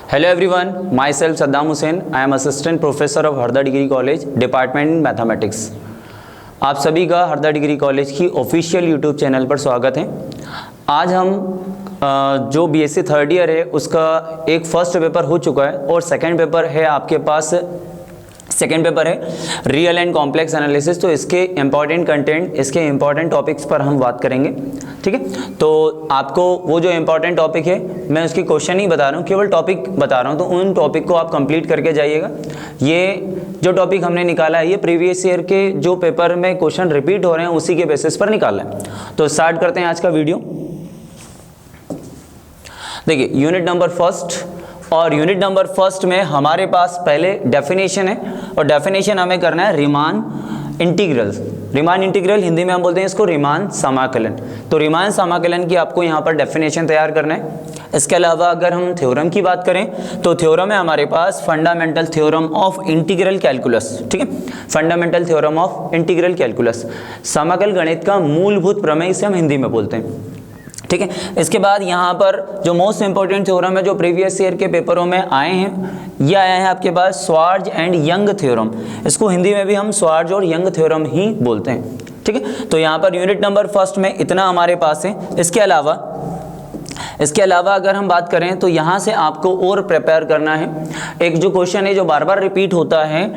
Hello everyone, myself Saddam Hussain. I am assistant professor of Harda degree college, department in mathematics. आप सभी का Harda degree college की official YouTube channel पर स्वागत है। आज हम जो बीएससी थर्ड ईयर है उसका एक फर्स्ट पेपर हो चुका है और सेकंड पेपर है आपके पास। सेकेंड पेपर है रियल एंड कॉम्प्लेक्स एनालिसिस। तो इसके इंपॉर्टेंट कंटेंट, इसके इंपॉर्टेंट टॉपिक्स पर हम बात करेंगे, ठीक है। तो आपको वो जो इंपॉर्टेंट टॉपिक है, मैं उसकी क्वेश्चन ही बता रहा हूँ, केवल टॉपिक बता रहा हूँ, तो उन टॉपिक को आप कंप्लीट करके जाइएगा। ये जो टॉपिक हमने निकाला है ये प्रीवियस ईयर के जो पेपर में क्वेश्चन रिपीट हो रहे हैं उसी के बेसिस पर निकाला है। तो स्टार्ट करते हैं आज का वीडियो। देखिए यूनिट नंबर फर्स्ट, और यूनिट नंबर फर्स्ट में हमारे पास पहले डेफिनेशन है और डेफिनेशन हमें करना है Riemann integral. Riemann integral Hindi में हम बोलते हैं इसको रीमान समाकलन। तो रीमान समाकलन की आपको यहाँ पर डेफिनेशन तैयार करना है। इसके अलावा अगर हम थ्योरम की बात करें तो थ्योरम है हमारे पास fundamental theorem of integral calculus, ठीक है। Fundamental theorem of integral calculus, समाकल गणित का मूलभूत प्रमेय से हम हिंदी में बोलते हैं, ठीक है। इसके बाद यहाँ पर जो मोस्ट इंपॉर्टेंट थ्योरम है जो प्रीवियस ईयर के पेपरों में आए हैं, ये आया है आपके पास स्वार्ज एंड यंग थ्योरम। इसको हिंदी में भी हम स्वार्ज और यंग थ्योरम ही बोलते हैं, ठीक है। तो यहाँ पर यूनिट नंबर फर्स्ट में इतना हमारे पास है। इसके अलावा अगर हम बात करें तो यहाँ से आपको और प्रिपेयर करना है। एक जो क्वेश्चन है जो बार बार रिपीट होता है,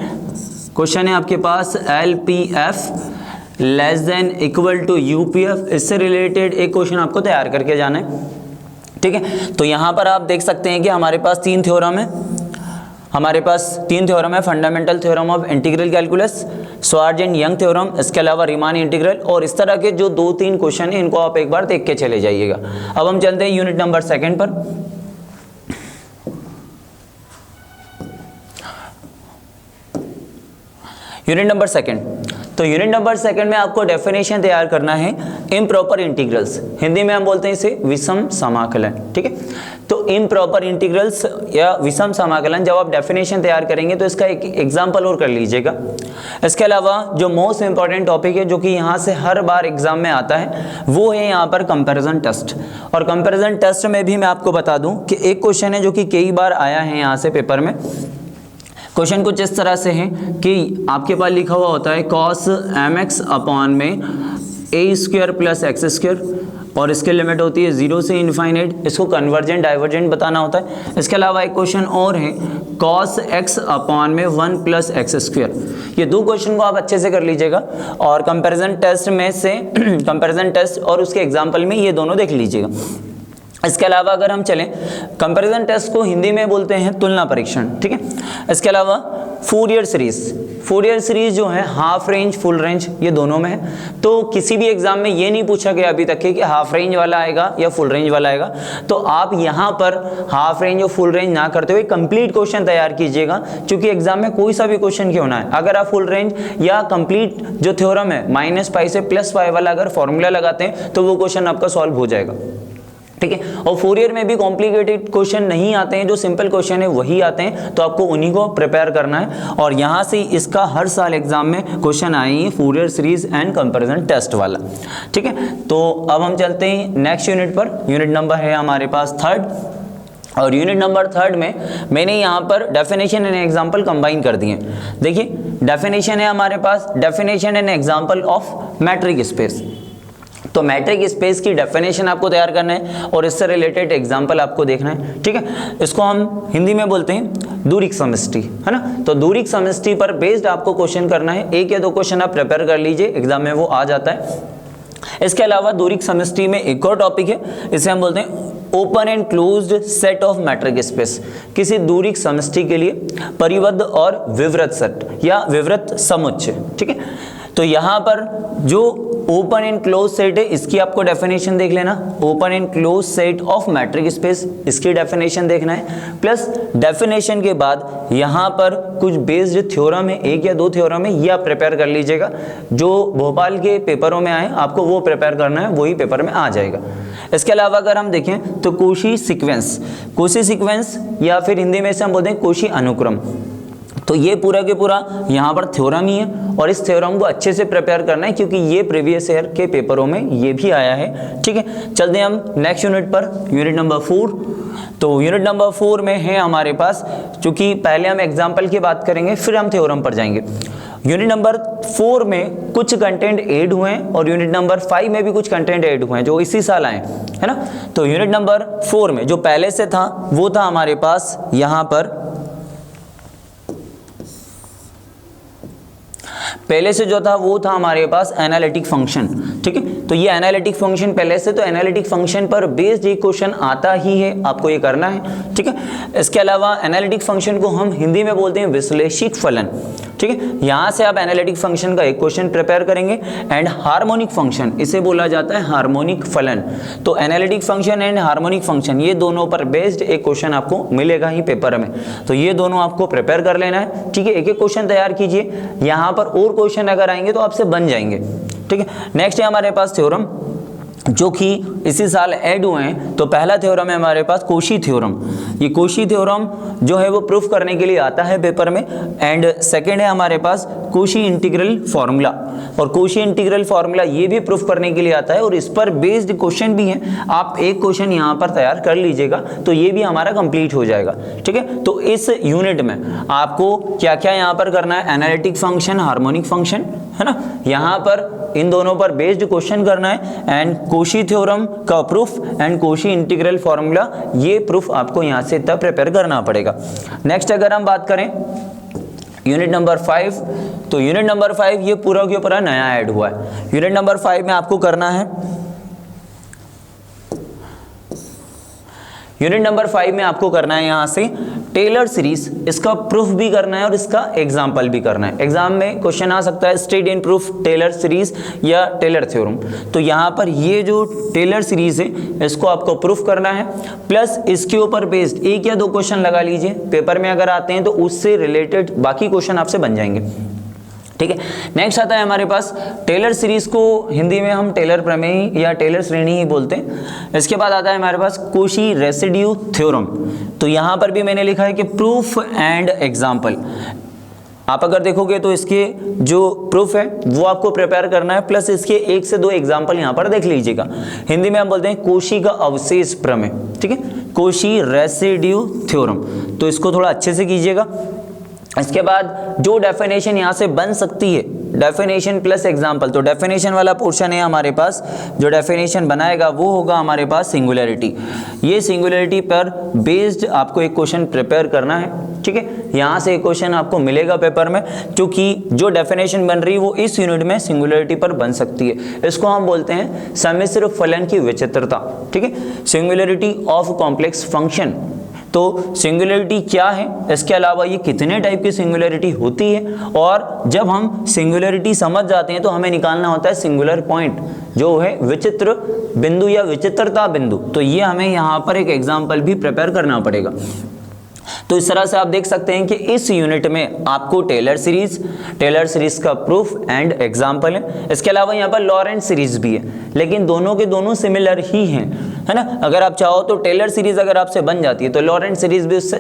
क्वेश्चन है आपके पास LPF less than equal to UPF, इससे रिलेटेड एक क्वेश्चन आपको तैयार करके जाना है, ठीक है। तो यहाँ पर आप देख सकते हैं कि हमारे पास तीन थ्योरम है। Fundamental theorem of integral calculus, स्वार्ज and young theorem, इसके अलावा रीमान इंटीग्रल, और इस तरह के जो दो तीन क्वेश्चन हैं इनको आप एक बार देख के चले जाइएगा। अब हम चलते हैं यूनिट नंबर सेकेंड पर। यूनिट नंबर सेकेंड, तो यूनिट नंबर सेकंड में आपको डेफिनेशन तैयार करना है इम्प्रॉपर इंटीग्रल्स। हिंदी में हम बोलते हैं इसे विषम समाकलन, ठीक है। तो इम्प्रॉपर इंटीग्रल्स या विषम समाकलन जब आप डेफिनेशन तैयार करेंगे तो इसका एक एग्जांपल और कर लीजिएगा। इसके अलावा जो मोस्ट इंपॉर्टेंट टॉपिक है जो कि यहाँ से हर बार एग्जाम में आता है वो है यहाँ पर कंपैरिजन टेस्ट। और कंपैरिजन टेस्ट में भी मैं आपको बता दूँ कि एक क्वेश्चन है जो कि कई बार आया है यहाँ से पेपर में। क्वेश्चन कुछ इस तरह से है कि आपके पास लिखा हुआ होता है cos mx अपॉन में a² प्लस x², और इसके लिमिट होती है 0 से इनफाइनाइट। इसको कन्वर्जेंट डाइवर्जेंट बताना होता है। इसके अलावा एक क्वेश्चन और है cos x अपॉन में 1 प्लस x²। ये दो क्वेश्चन को आप अच्छे से कर लीजिएगा और कंपैरिजन टेस्ट में से कंपैरिजन टेस्ट और उसके एग्जाम्पल में ये दोनों देख लीजिएगा। इसके अलावा अगर हम चलें, कंपैरिजन टेस्ट को हिंदी में बोलते हैं तुलना परीक्षण, ठीक है। इसके अलावा फूरियर सीरीज जो है हाफ रेंज फुल रेंज ये दोनों में है। तो किसी भी एग्जाम में ये नहीं पूछा गया अभी तक कि हाफ रेंज वाला आएगा या फुल रेंज वाला आएगा। तो आप यहाँ पर हाफ रेंज और फुल रेंज ना करते हुए कंप्लीट क्वेश्चन तैयार कीजिएगा, क्योंकि एग्जाम में कोई सा भी क्वेश्चन क्यों ना है, अगर आप फुल रेंज या कंप्लीट जो थ्योरम है -π से +π वाला अगर फॉर्मूला लगाते हैं तो वो क्वेश्चन आपका सॉल्व हो जाएगा, ठीक है। और फूरियर में भी कॉम्प्लिकेटेड क्वेश्चन नहीं आते हैं, जो सिंपल क्वेश्चन है वही आते हैं, तो आपको उन्हीं को प्रिपेयर करना है। और यहाँ से इसका हर साल एग्जाम में क्वेश्चन आए हैं Fourier series and comparison test वाला, ठीक है। तो अब हम चलते हैं नेक्स्ट यूनिट पर। यूनिट नंबर है हमारे पास थर्ड, और यूनिट नंबर थर्ड में मैंने यहाँ पर डेफिनेशन एंड एग्जाम्पल कंबाइन कर दिए। देखिए डेफिनेशन है हमारे पास, definition and example of metric space. तो मैट्रिक स्पेस की डेफिनेशन आपको तैयार करना है और इससे रिलेटेड एग्जांपल आपको देखना है, ठीक है। इसको हम हिंदी में बोलते हैं दूरिक समष्टि, है ना। तो दूरिक समष्टि पर बेस्ड आपको क्वेश्चन करना है। एक या दो क्वेश्चन आप प्रिपेयर कर लीजिए, एग्जाम में वो आ जाता है। इसके अलावा दूरिक समष्टि में एक और टॉपिक है, इसे हम बोलते हैं open and closed set of metric space. किसी दूरिक समष्टि के लिए परिबद्ध और विवृत सेट या विवृत समुच्चय, ठीक है। तो यहाँ पर जो ओपन एंड क्लोज सेट है इसकी आपको डेफिनेशन देख लेना। Open and close set of metric space, इसकी डेफिनेशन देखना है। प्लस डेफिनेशन के बाद यहाँ पर कुछ बेस्ड थ्योरम है, एक या दो थ्योरम है, ये आप प्रिपेयर कर लीजिएगा। जो भोपाल के पेपरों में आए आपको वो प्रिपेयर करना है, वही पेपर में आ जाएगा। इसके अलावा अगर हम देखें तो कोशी सीक्वेंस या फिर हिंदी में से हम बोलते हैं कोशी अनुक्रम। तो ये पूरा के पूरा यहाँ पर थ्योरम ही है और इस थ्योरम को अच्छे से प्रिपेयर करना है क्योंकि ये प्रीवियस ईयर के पेपरों में ये भी आया है। ठीक है, चलते हैं हम नेक्स्ट यूनिट पर, यूनिट नंबर 4। तो यूनिट नंबर 4 में है हमारे पास, चूंकि पहले हम एग्जाम्पल की बात करेंगे फिर हम थ्योरम पर जाएंगे। यूनिट नंबर 4 में कुछ कंटेंट ऐड हुए हैं और यूनिट नंबर 5 में भी कुछ कंटेंट ऐड हुए हैं जो इसी साल आए, है ना। तो यूनिट नंबर 4 में जो पहले से था वो था हमारे पास यहाँ पर, पहले से जो था वो था हमारे पास एनालिटिक फंक्शन। ठीक है, तो ये एनालिटिक फंक्शन पहले से, तो एनालिटिक फंक्शन पर बेस्ड ये क्वेश्चन आता ही है, आपको ये करना है। ठीक है, इसके अलावा एनालिटिक फंक्शन को हम हिंदी में बोलते हैं विश्लेषिक फलन। ठीक है, यहाँ से आप एनालिटिक फंक्शन का एक क्वेश्चन प्रिपेयर करेंगे। एंड हार्मोनिक फंक्शन, इसे बोला जाता है हार्मोनिक फलन। तो analytic function and harmonic function ये दोनों पर बेस्ड एक क्वेश्चन आपको मिलेगा ही पेपर में, तो ये दोनों आपको प्रिपेयर कर लेना है। ठीक है, एक एक क्वेश्चन तैयार कीजिए, यहाँ पर और क्वेश्चन अगर आएंगे तो आपसे बन जाएंगे। ठीक है, नेक्स्ट है हमारे पास थ्योरम जो कि इसी साल ऐड हुए हैं। तो पहला थ्योरम है हमारे पास कोशी थ्योरम। ये कोशी थ्योरम जो है वो प्रूफ करने के लिए आता है पेपर में। एंड सेकंड है हमारे पास कोशी इंटीग्रल फॉर्मूला, और कोशी इंटीग्रल फॉर्मूला ये भी प्रूफ करने के लिए आता है और इस पर बेस्ड क्वेश्चन भी है। आप एक क्वेश्चन यहाँ पर तैयार कर लीजिएगा तो ये भी हमारा कंप्लीट हो जाएगा। ठीक है, तो इस यूनिट में आपको क्या क्या यहाँ पर करना है, एनालिटिक फंक्शन, हार्मोनिक फंक्शन, है ना, यहाँ पर इन दोनों पर बेस्ड क्वेश्चन करना है। एंड कोशी थ्योरम का proof and Cauchy integral formula ये प्रूफ आपको यहाँ से तब प्रिपेयर करना पड़ेगा। नेक्स्ट अगर हम बात करें यूनिट नंबर 5, तो यूनिट नंबर 5 ये पूरा के पूरा नया ऐड हुआ है। यूनिट नंबर 5 में आपको करना है, यूनिट नंबर 5 में आपको करना है यहाँ से टेलर सीरीज, इसका प्रूफ भी करना है और इसका एग्जाम्पल भी करना है। एग्जाम में क्वेश्चन आ सकता है state and proof Taylor series या टेलर थ्योरम। तो यहाँ पर ये जो टेलर सीरीज है इसको आपको प्रूफ करना है, प्लस इसके ऊपर बेस्ड एक या दो क्वेश्चन लगा लीजिए, पेपर में अगर आते हैं तो उससे रिलेटेड बाकी क्वेश्चन आपसे बन जाएंगे। ठीक है, नेक्स्ट आता है हमारे पास टेलर सीरीज को हिंदी में हम टेलर प्रमेय या टेलर श्रेणी ही बोलते हैं। इसके बाद आता है हमारे पास कोशी रेसिड्यू थ्योरम। तो यहाँ पर भी मैंने लिखा है कि प्रूफ एंड एग्जाम्पल। आप अगर देखोगे तो इसके जो प्रूफ है वो आपको प्रिपेयर करना है, प्लस इसके एक से दो एग्जाम्पल यहाँ पर देख लीजिएगा। हिंदी में हम बोलते हैं कोशी का अवशेष प्रमेय। ठीक है, कोशी रेसिड्यू थ्योरम, तो इसको थोड़ा अच्छे से कीजिएगा। इसके बाद जो डेफिनेशन यहाँ से बन सकती है, डेफिनेशन प्लस एग्जाम्पल, तो डेफिनेशन वाला पोर्शन है हमारे पास, जो डेफिनेशन बनाएगा वो होगा हमारे पास सिंगुलैरिटी। ये सिंगुलैरिटी पर बेस्ड आपको एक क्वेश्चन प्रिपेयर करना है। ठीक है, यहाँ से एक क्वेश्चन आपको मिलेगा पेपर में, क्योंकि जो डेफिनेशन बन रही है वो इस यूनिट में सिंगुलैरिटी पर बन सकती है। इसको हम बोलते हैं सम्मिश्र फलन की विचित्रता। ठीक है, सिंगुलैरिटी ऑफ कॉम्प्लेक्स फंक्शन। तो सिंगुलैरिटी क्या है, इसके अलावा ये कितने टाइप की सिंगुलैरिटी होती है, और जब हम सिंगुलैरिटी समझ जाते हैं तो हमें निकालना होता है सिंगुलर पॉइंट, जो है विचित्र बिंदु या विचित्रता बिंदु। तो ये हमें यहाँ पर एक एग्जाम्पल भी प्रिपेयर करना पड़ेगा। तो इस तरह से आप देख सकते हैं कि इस यूनिट में आपको टेलर सीरीज का प्रूफ एंड एग्जाम्पल है। इसके अलावा यहाँ पर लॉरेंट सीरीज भी है, लेकिन दोनों के दोनों सिमिलर ही हैं, है ना। अगर आप चाहो तो टेलर सीरीज अगर आपसे बन जाती है तो लॉरेंट सीरीज भी उससे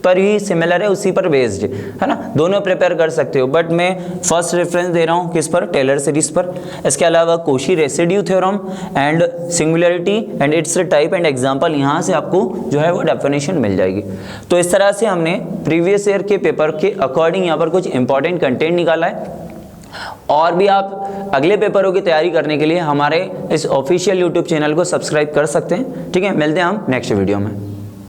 पर ही सिमिलर है, उसी पर बेस्ड है ना, दोनों प्रिपेयर कर सकते हो। बट मैं फर्स्ट रेफरेंस दे रहा हूँ किस पर, टेलर सीरीज पर। इसके अलावा Cauchy residue theorem and singularity and its type and example, यहाँ से आपको जो है वो डेफिनेशन मिल जाएगी। तो इस तरह से हमने प्रीवियस ईयर के पेपर के अकॉर्डिंग यहाँ पर कुछ इंपॉर्टेंट कंटेंट निकाला है। और भी आप अगले पेपरों की तैयारी करने के लिए हमारे इस ऑफिशियल यूट्यूब चैनल को सब्सक्राइब कर सकते हैं। ठीक है, मिलते हैं हम नेक्स्ट वीडियो में।